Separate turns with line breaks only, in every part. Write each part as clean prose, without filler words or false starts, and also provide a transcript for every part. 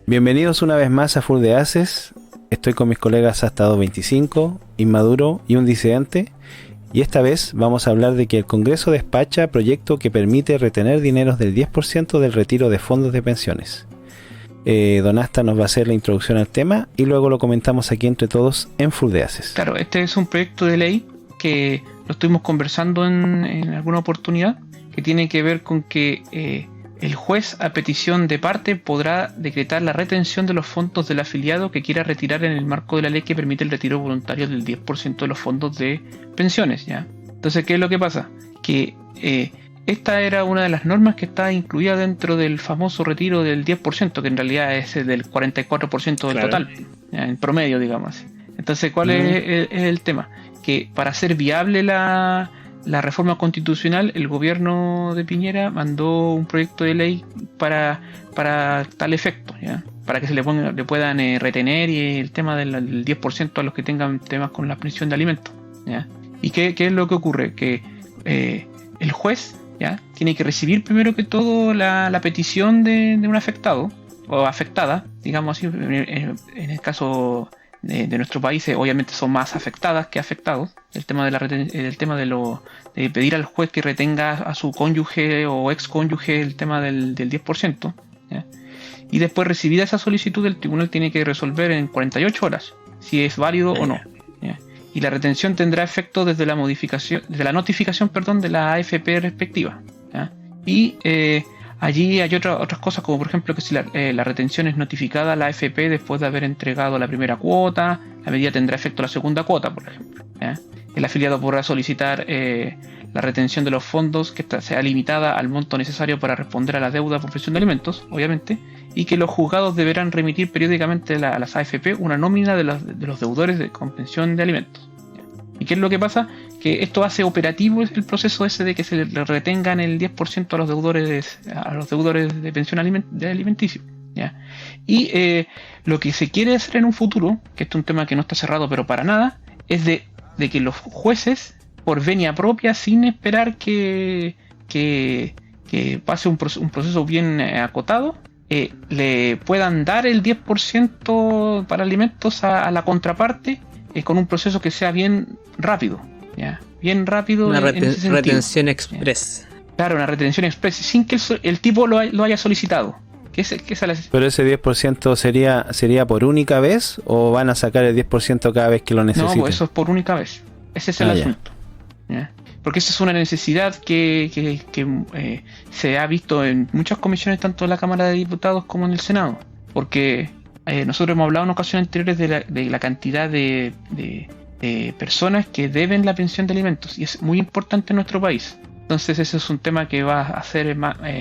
Bienvenidos una vez más a Full de Haces. Estoy con mis colegas Astado 25, Inmaduro y un disidente. Y esta vez vamos a hablar de que el Congreso despacha proyecto que permite retener dineros del 10% del retiro de fondos de pensiones. Don Asta nos va a hacer la introducción al tema y luego lo comentamos aquí entre todos en Full de Haces.
Claro, este es un proyecto de ley que lo estuvimos conversando en alguna oportunidad, que tiene que ver con que el juez, a petición de parte, podrá decretar la retención de los fondos del afiliado que quiera retirar en el marco de la ley que permite el retiro voluntario del 10% de los fondos de pensiones, ¿ya? Entonces, ¿qué es lo que pasa? Que esta era una de las normas que está incluida dentro del famoso retiro del 10%, que en realidad es el del 44% del total, ¿ya? En promedio, digamos. Entonces, ¿cuál es el tema? Que para hacer viable la reforma constitucional, el gobierno de Piñera mandó un proyecto de ley para tal efecto, ¿ya? Para que se le puedan retener y el tema del 10% a los que tengan temas con la pensión de alimentos, ¿ya? ¿Y qué es lo que ocurre? Que el juez, ¿ya?, tiene que recibir primero que todo la petición de un afectado o afectada, digamos así. En el caso de nuestro país, obviamente son más afectadas que afectados. El tema de pedir al juez que retenga a su cónyuge o ex cónyuge el tema del 10%, ¿ya? Y después, recibida esa solicitud, el tribunal tiene que resolver en 48 horas si es válido o no, ¿ya? Y la retención tendrá efecto desde la notificación de la AFP respectiva, ¿ya? Y allí hay otras cosas, como por ejemplo que si la retención es notificada a la AFP después de haber entregado la primera cuota, la medida tendrá efecto la segunda cuota, por ejemplo, ¿ya? El afiliado podrá solicitar la retención de los fondos que sea limitada al monto necesario para responder a la deuda por pensión de alimentos, obviamente, y que los juzgados deberán remitir periódicamente a las AFP una nómina de los deudores con pensión de alimentos, ¿ya? ¿Y qué es lo que pasa? Que esto hace operativo el proceso ese de que se le retengan el 10% a los deudores de pensión alimenticio, ¿ya? Y lo que se quiere hacer en un futuro, que esto es un tema que no está cerrado pero para nada, es de que los jueces, por venia propia, sin esperar que pase un proceso bien acotado, le puedan dar el 10% para alimentos a la contraparte, con un proceso que sea bien rápido, ¿ya? Bien rápido.
Una
en ese sentido,
retención express.
¿ya? Claro, una retención express, sin que el tipo lo haya solicitado.
Pero ese 10% sería por única vez, o van a sacar el 10% cada vez que lo necesiten.
No, pues eso es por única vez. Ese es el asunto, ¿ya? Porque esa es una necesidad que se ha visto en muchas comisiones, tanto en la Cámara de Diputados como en el Senado. Porque nosotros hemos hablado en ocasiones anteriores de la cantidad de personas que deben la pensión de alimentos, y es muy importante en nuestro país. Entonces ese es un tema que va a ser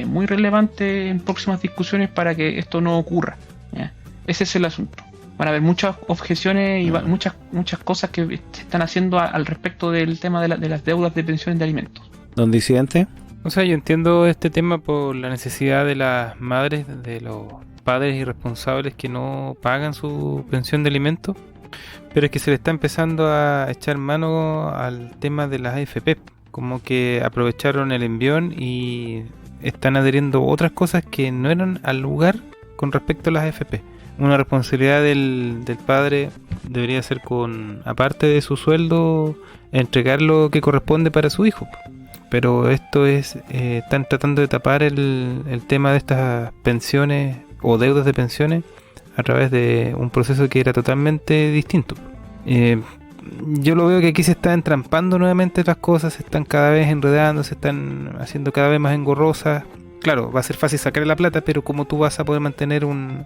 muy relevante en próximas discusiones para que esto no ocurra, ¿ya? Ese es el asunto. Van a haber muchas objeciones y muchas cosas que se están haciendo al respecto del tema de las deudas de pensiones de alimentos.
¿Don disidente?
O sea, yo entiendo este tema por la necesidad de las madres, de los padres irresponsables que no pagan su pensión de alimentos, pero es que se le está empezando a echar mano al tema de las AFP. Como que aprovecharon el envión y están adheriendo otras cosas que no eran al lugar con respecto a las AFP. Una responsabilidad del padre debería ser, aparte de su sueldo, entregar lo que corresponde para su hijo. Pero esto están tratando de tapar el tema de estas pensiones o deudas de pensiones a través de un proceso que era totalmente distinto. Yo lo veo que aquí se están entrampando nuevamente las cosas, se están cada vez enredando, se están haciendo cada vez más engorrosas. Claro, va a ser fácil sacar la plata, pero ¿cómo tú vas a poder mantener un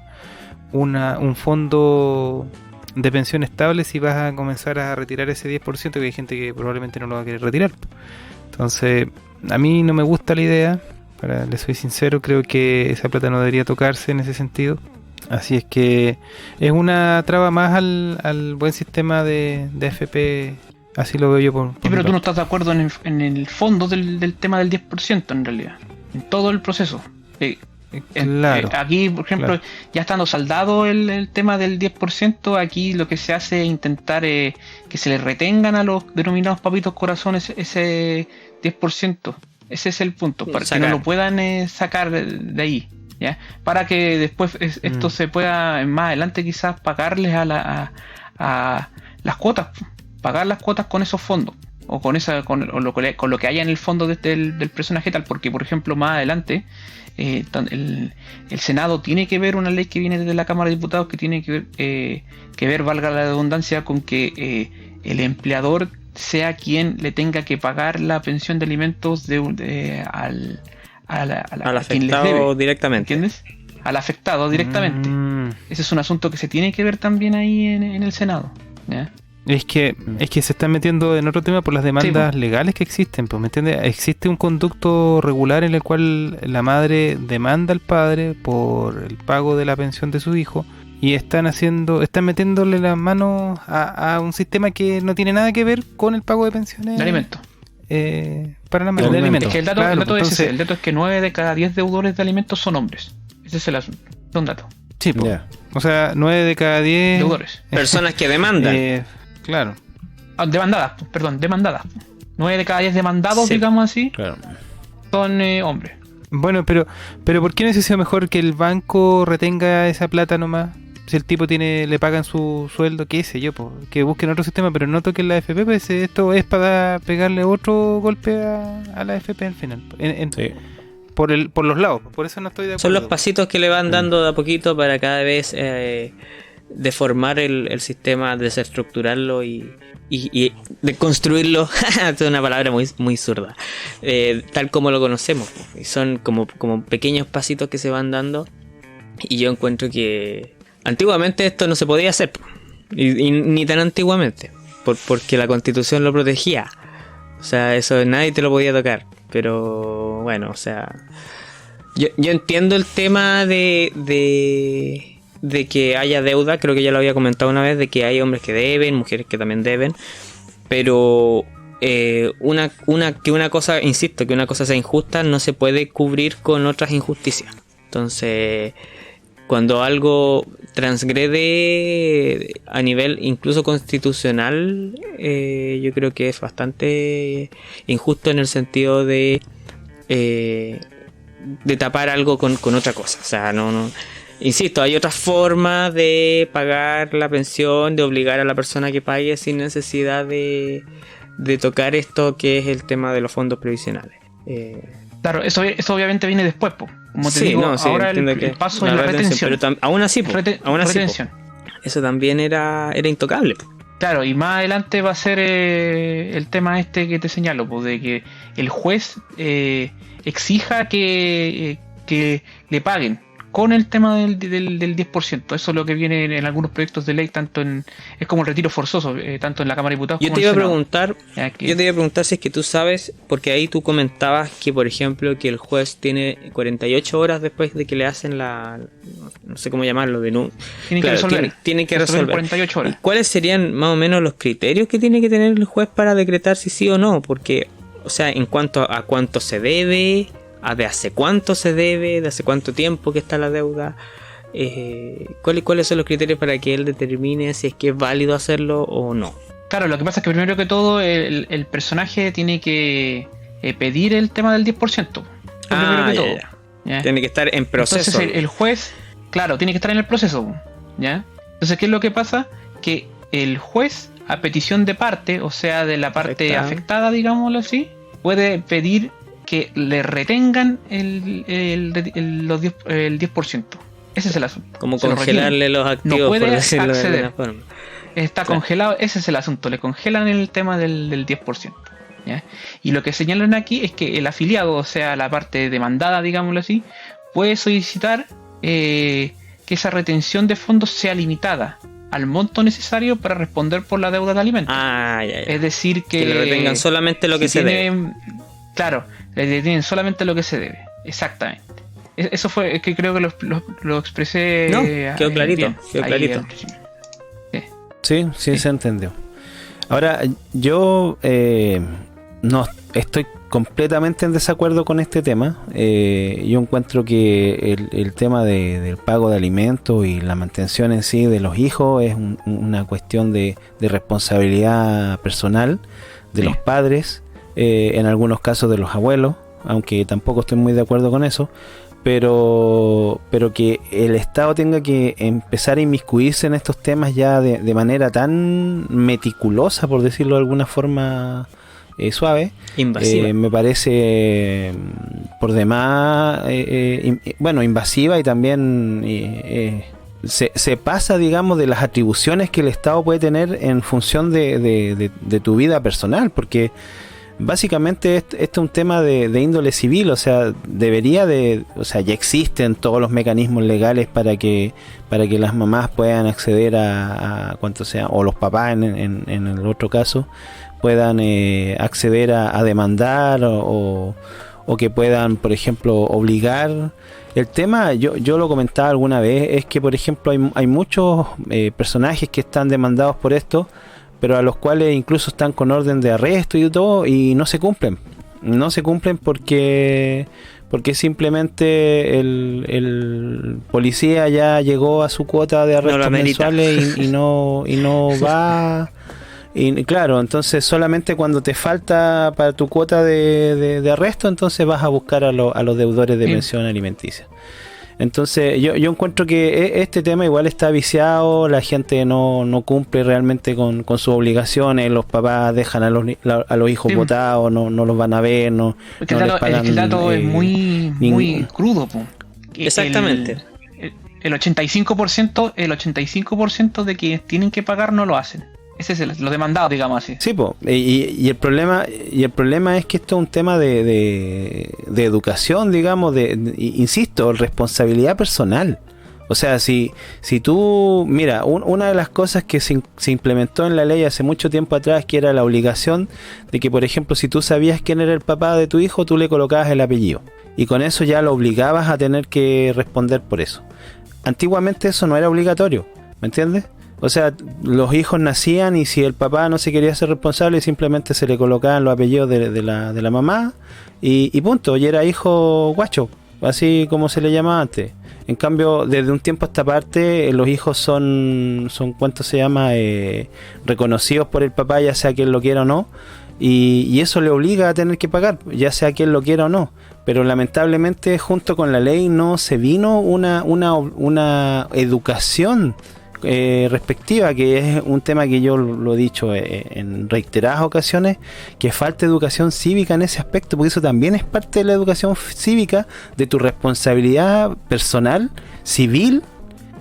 fondo de pensión estable si vas a comenzar a retirar ese 10%, que hay gente que probablemente no lo va a querer retirar? Entonces, a mí no me gusta la idea, le soy sincero, creo que esa plata no debería tocarse en ese sentido. Así es que es una traba más al buen sistema de AFP, así lo veo yo.
Sí, pero tú no estás de acuerdo en el fondo del tema del 10% en realidad, en todo el proceso.
Claro.
Aquí, por ejemplo, ya estando saldado el tema del 10%, aquí lo que se hace es intentar que se le retengan a los denominados papitos corazones ese 10%. Ese es el punto, para que no lo puedan sacar de ahí. ¿ya? Para que después esto se pueda más adelante quizás pagarles a las cuotas, pagar las cuotas con esos fondos o con lo que haya en el fondo del personaje tal, porque por ejemplo más adelante el Senado tiene que ver una ley que viene desde la Cámara de Diputados que tiene que ver, valga la redundancia, con que el empleador sea quien le tenga que pagar la pensión de alimentos al
afectado directamente.
¿Entiendes? Al afectado directamente. Ese es un asunto que se tiene que ver también ahí en el Senado, ¿ya?
Es que se están metiendo en otro tema por las demandas legales que existen, pues, ¿me entiendes? Existe un conducto regular en el cual la madre demanda al padre por el pago de la pensión de su hijo y están metiéndole las manos a un sistema que no tiene nada que ver con el pago de pensiones.
De alimentos.
Para la madre de alimentos.
Es que el dato es que 9 de cada 10 deudores de alimentos son hombres. Ese es el asunto. Es un dato.
Sí, pues. Yeah. O sea, 9 de cada 10
deudores.
Personas que demandan.
Claro.
Demandadas. 9 de cada 10 demandados, digamos así,
claro,
son hombres.
Bueno, pero ¿por qué no es mejor que el banco retenga esa plata nomás? Si el tipo le pagan su sueldo, qué sé yo, que busquen otro sistema, pero no toquen la AFP, pues esto es para pegarle otro golpe a la AFP al final. Sí. Por los lados, por eso no estoy de acuerdo.
Son los pasitos que le van dando de a poquito para cada vez deformar el sistema, desestructurarlo y deconstruirlo. Es una palabra muy, muy zurda. Tal como lo conocemos. Y son como pequeños pasitos que se van dando. Y yo encuentro que antiguamente esto no se podía hacer. Y ni tan antiguamente. Porque la Constitución lo protegía. O sea, eso nadie te lo podía tocar. Pero bueno, o sea, yo entiendo el tema de que haya deuda. Creo que ya lo había comentado una vez, de que hay hombres que deben, mujeres que también deben, pero una cosa, insisto, que una cosa sea injusta no se puede cubrir con otras injusticias. Entonces, cuando algo transgrede a nivel incluso constitucional, yo creo que es bastante injusto en el sentido de tapar algo con otra cosa. O sea, no. Insisto, hay otras formas de pagar la pensión, de obligar a la persona que pague sin necesidad de tocar esto que es el tema de los fondos previsionales.
Claro, eso obviamente viene después, como te digo, ahora el paso en la retención.
Pero aún así,
retención.
Eso también era intocable.
Claro, y más adelante va a ser el tema este que te señalo, de que el juez exija que le paguen con el tema del 10%. Eso es lo que viene en algunos proyectos de ley, es como el retiro forzoso, tanto en la Cámara de Diputados
como en el Senado. Yo te iba a preguntar si es que tú sabes, porque ahí tú comentabas que, por ejemplo, que el juez tiene 48 horas después de que le hacen no sé cómo llamarlo, tiene que resolver
48 horas.
¿Cuáles serían más o menos los criterios que tiene que tener el juez para decretar si sí o no? Porque, o sea, en cuanto a cuánto se debe, de hace cuánto se debe, de hace cuánto tiempo que está la deuda, ¿cuáles son los criterios para que él determine si es que es válido hacerlo o no?
Claro, lo que pasa es que primero que todo el personaje tiene que pedir el tema del 10%.
Ya. Tiene que estar en proceso.
Entonces el juez, claro, tiene que estar en el proceso, ¿ya? Entonces, ¿qué es lo que pasa? Que el juez, a petición de parte, o sea, de la parte afectada, digámoslo así, puede pedir que le retengan el 10%. Ese es el asunto.
Como congelarle los activos,
no puede
por decirlo
acceder.
De alguna forma.
Está congelado, ese es el asunto. Le congelan el tema del 10%. ¿Ya? Y lo que señalan aquí es que el afiliado, o sea, la parte demandada, digámoslo así, puede solicitar que esa retención de fondos sea limitada al monto necesario para responder por la deuda de alimentos. Es decir, que
le retengan solamente lo que se debe.
Claro, le detienen solamente lo que se debe. Exactamente. Eso fue, es que creo que lo expresé.
No, quedó clarito. Quedó clarito.
Sí, se entendió. Ahora, yo no estoy completamente en desacuerdo con este tema. Yo encuentro que el tema del pago de alimentos y la mantención en sí de los hijos es una cuestión de responsabilidad personal de los padres. En algunos casos de los abuelos, aunque tampoco estoy muy de acuerdo con eso, pero que el Estado tenga que empezar a inmiscuirse en estos temas ya de manera tan meticulosa, por decirlo de alguna forma suave,
Invasiva.
me parece por demás invasiva, y también se pasa, digamos, de las atribuciones que el Estado puede tener en función de tu vida personal, porque básicamente este es un tema de índole civil. O sea, ya existen todos los mecanismos legales para que las mamás puedan acceder a cuanto sea, o los papás en el otro caso, puedan acceder a demandar o que puedan, por ejemplo, obligar. El tema, yo lo comentaba alguna vez, es que, por ejemplo, hay muchos personajes que están demandados por esto, pero a los cuales incluso están con orden de arresto y todo, y no se cumplen. No se cumplen porque simplemente el policía ya llegó a su cuota de arrestos mensuales y no va. Y claro, entonces solamente cuando te falta para tu cuota de arresto, entonces vas a buscar a los deudores de pensión alimenticia. Entonces yo encuentro que este tema igual está viciado, la gente no cumple realmente con sus obligaciones, los papás dejan a los hijos botados, no los van a ver,
porque el dato es muy crudo, po.
Exactamente.
El 85% de quienes tienen que pagar no lo hacen. Ese es lo demandado, digamos así.
Sí, po. Y el problema es que esto es un tema de educación, digamos, insisto, responsabilidad personal. O sea, si tú, mira, una de las cosas que se implementó en la ley hace mucho tiempo atrás, que era la obligación de que, por ejemplo, si tú sabías quién era el papá de tu hijo, tú le colocabas el apellido. Y con eso ya lo obligabas a tener que responder por eso. Antiguamente eso no era obligatorio, ¿me entiendes? O sea, los hijos nacían y si el papá no se quería ser responsable, simplemente se le colocaban los apellidos de la mamá y punto, y era hijo guacho, así como se le llamaba antes. En cambio, desde un tiempo a esta parte, los hijos son ¿cuánto se llama? Reconocidos por el papá, ya sea que él lo quiera o no, y eso le obliga a tener que pagar, ya sea que él lo quiera o no. Pero lamentablemente, junto con la ley, no se vino una educación respectiva, que es un tema que yo lo he dicho en reiteradas ocasiones, que falta educación cívica en ese aspecto, porque eso también es parte de la educación cívica, de tu responsabilidad personal, civil,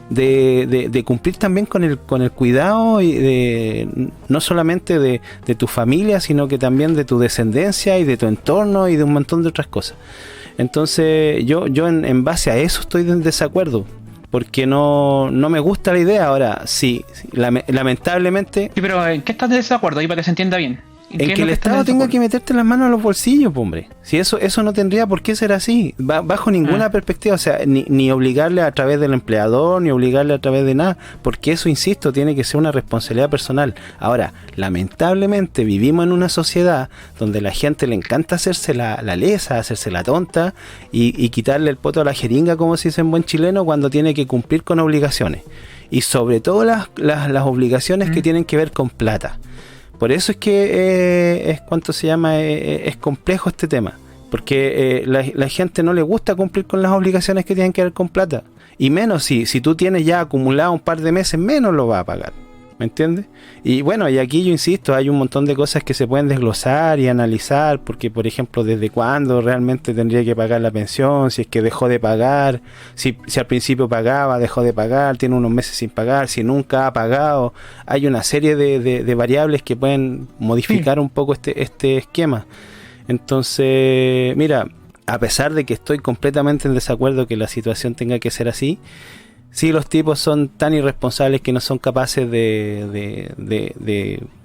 de cumplir también con el cuidado y no solamente de tu familia, sino que también de tu descendencia y de tu entorno y de un montón de otras cosas. Entonces yo en base a eso estoy en desacuerdo, porque no me gusta la idea. Ahora, sí, lamentablemente...
Sí, pero ¿en qué estás de desacuerdo ahí para que se entienda bien?
En que el Estado tenga que meterte las manos a los bolsillos, hombre. Si eso no tendría por qué ser así, bajo ninguna perspectiva. O sea, ni obligarle a través del empleador, ni obligarle a través de nada, porque eso, insisto, tiene que ser una responsabilidad personal. Ahora, lamentablemente vivimos en una sociedad donde la gente le encanta hacerse la lesa, hacerse la tonta y quitarle el poto a la jeringa, como se dice en buen chileno, cuando tiene que cumplir con obligaciones. Y sobre todo las obligaciones que tienen que ver con plata. Por eso es que es complejo este tema, porque la gente no le gusta cumplir con las obligaciones que tienen que ver con plata, y menos si tú tienes ya acumulado un par de meses, menos lo vas a pagar, ¿me entiendes? Y bueno, y aquí yo insisto, hay un montón de cosas que se pueden desglosar y analizar, porque por ejemplo, desde cuándo realmente tendría que pagar la pensión, si es que dejó de pagar, si al principio pagaba, dejó de pagar, tiene unos meses sin pagar, si nunca ha pagado. Hay una serie de variables que pueden modificar un poco este esquema. Entonces, mira, a pesar de que estoy completamente en desacuerdo que la situación tenga que ser así, sí, los tipos son tan irresponsables que no son capaces de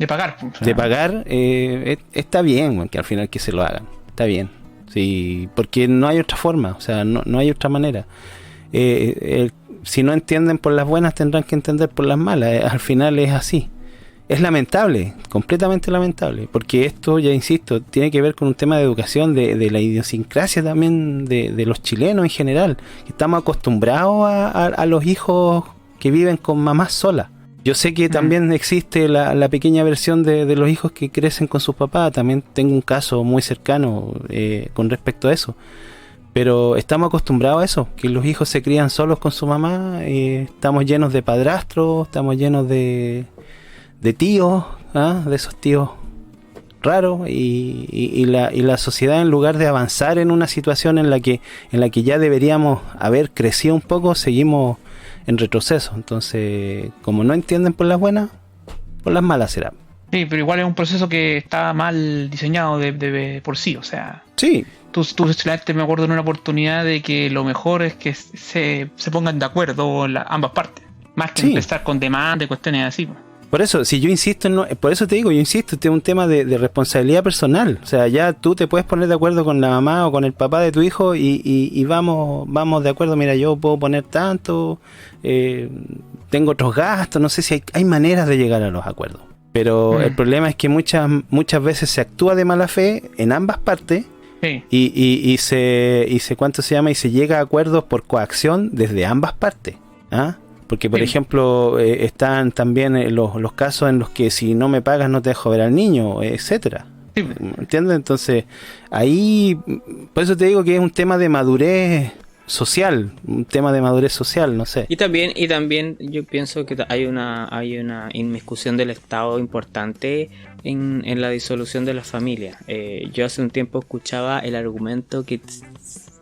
pagar.
De pagar, está bien, que al final que se lo hagan, está bien, sí, porque no hay otra forma, o sea, no hay otra manera. Si no entienden por las buenas, tendrán que entender por las malas. Al final es así. Es lamentable, completamente lamentable, porque esto, ya insisto, tiene que ver con un tema de educación, de la idiosincrasia también de los chilenos en general. Estamos acostumbrados a los hijos que viven con mamás solas. Yo sé que también existe la pequeña versión de los hijos que crecen con sus papás. También tengo un caso muy cercano con respecto a eso. Pero estamos acostumbrados a eso, que los hijos se crían solos con su mamá, estamos llenos de padrastros, estamos llenos de tíos, de esos tíos raros, y la sociedad, en lugar de avanzar en una situación en la que ya deberíamos haber crecido un poco, seguimos en retroceso. Entonces, como no entienden por las buenas, por las malas será.
Sí, pero igual es un proceso que está mal diseñado de por sí, o sea...
Sí.
Tú explicaste, me acuerdo en una oportunidad, de que lo mejor es que se pongan de acuerdo ambas partes, más que empezar con demandas y cuestiones así.
Por eso, si yo insisto, por eso te digo, este es un tema de responsabilidad personal. O sea, ya tú te puedes poner de acuerdo con la mamá o con el papá de tu hijo y vamos de acuerdo. Mira, yo puedo poner tanto, tengo otros gastos, no sé si hay maneras de llegar a los acuerdos. Pero el problema es que muchas veces se actúa de mala fe en ambas partes. Sí. Y se ¿cuánto se llama? Y se llega a acuerdos por coacción desde ambas partes. Porque, por ejemplo, están también los casos en los que si no me pagas no te dejo ver al niño, etcétera. Sí. ¿Entiendes? Entonces, ahí, por eso te digo que es un tema de madurez social, no sé.
Y también yo pienso que hay una inmiscusión del Estado importante en la disolución de las familias. Yo hace un tiempo escuchaba el argumento que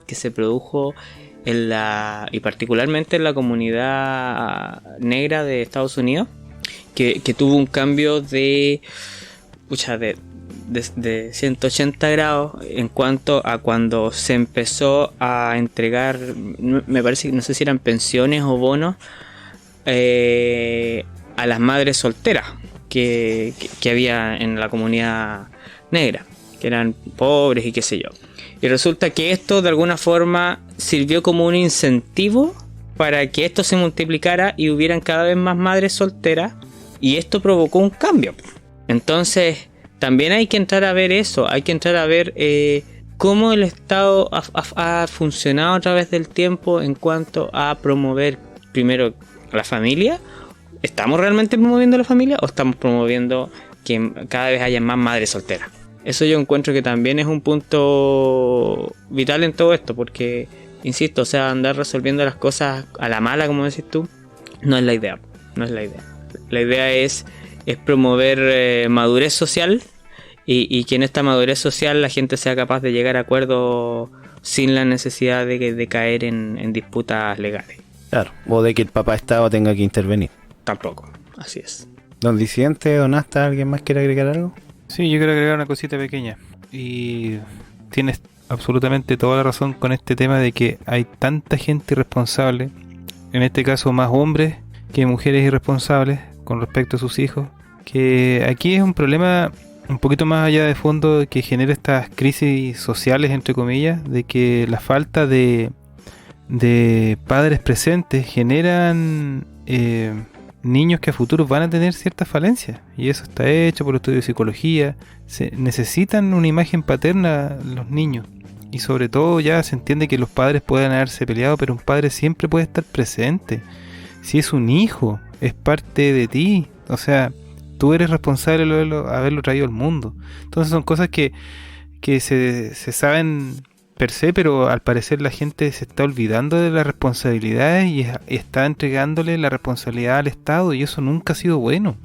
se produjo y particularmente en la comunidad negra de Estados Unidos, que tuvo un cambio de 180 grados en cuanto a cuando se empezó a entregar, me parece que no sé si eran pensiones o bonos a las madres solteras que había en la comunidad negra, que eran pobres y qué sé yo. Y resulta que esto de alguna forma sirvió como un incentivo para que esto se multiplicara y hubieran cada vez más madres solteras, y esto provocó un cambio. Entonces también hay que entrar a ver eso, hay que entrar a ver cómo el Estado ha funcionado a través del tiempo en cuanto a promover primero la familia. ¿Estamos realmente promoviendo la familia o estamos promoviendo que cada vez haya más madres solteras? Eso yo encuentro que también es un punto vital en todo esto, porque, insisto, o sea, andar resolviendo las cosas a la mala, como decís tú, no es la idea. La idea es promover madurez social y que en esta madurez social la gente sea capaz de llegar a acuerdos sin la necesidad de caer en disputas legales.
Claro, o de que el papá Estado tenga que intervenir.
Tampoco, así es.
Don Disidente, Don Asta, ¿alguien más quiere agregar algo?
Sí, yo quiero agregar una cosita pequeña. Y tienes absolutamente toda la razón con este tema de que hay tanta gente irresponsable, en este caso más hombres que mujeres irresponsables con respecto a sus hijos, que aquí es un problema un poquito más allá de fondo que genera estas crisis sociales, entre comillas, de que la falta de padres presentes generan niños que a futuro van a tener ciertas falencias, y eso está hecho por estudios de psicología. Necesitan una imagen paterna los niños, y sobre todo ya se entiende que los padres pueden haberse peleado, pero un padre siempre puede estar presente. Si es un hijo, es parte de ti, o sea, tú eres responsable de haberlo traído al mundo. Entonces son cosas que se saben per se, pero al parecer la gente se está olvidando de las responsabilidades y está entregándole la responsabilidad al Estado, y eso nunca ha sido bueno.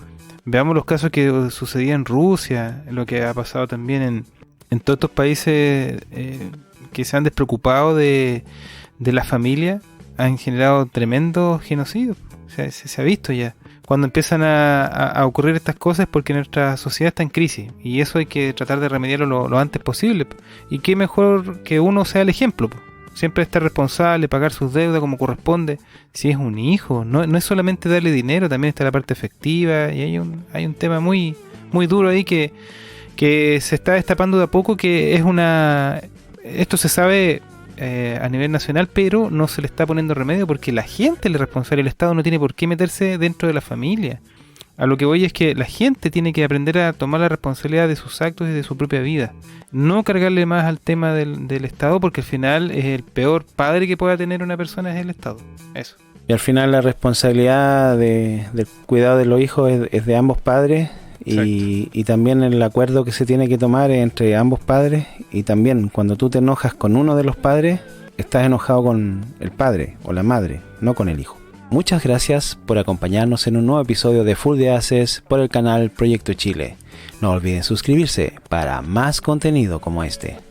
Veamos los casos que sucedían en Rusia, lo que ha pasado también en todos estos países que se han despreocupado de la familia, han generado tremendos genocidios. O sea, se ha visto ya. Cuando empiezan a ocurrir estas cosas es porque nuestra sociedad está en crisis, y eso hay que tratar de remediarlo lo antes posible. Y qué mejor que uno sea el ejemplo. Siempre estar responsable, pagar sus deudas como corresponde. Si es un hijo, no es solamente darle dinero, también está la parte efectiva, y hay un tema muy, muy duro ahí que se está destapando de a poco, que es esto se sabe a nivel nacional, pero no se le está poniendo remedio porque la gente es la responsable. El Estado no tiene por qué meterse dentro de la familia. A lo que voy es que la gente tiene que aprender a tomar la responsabilidad de sus actos y de su propia vida. No cargarle más al tema del Estado, porque al final es el peor padre que pueda tener una persona, es el Estado. Eso.
Y al final la responsabilidad del cuidado de los hijos es de ambos padres, y también el acuerdo que se tiene que tomar entre ambos padres, y también cuando tú te enojas con uno de los padres, estás enojado con el padre o la madre, no con el hijo. Muchas gracias por acompañarnos en un nuevo episodio de Full de Haces por el canal Proyecto Chile. No olviden suscribirse para más contenido como este.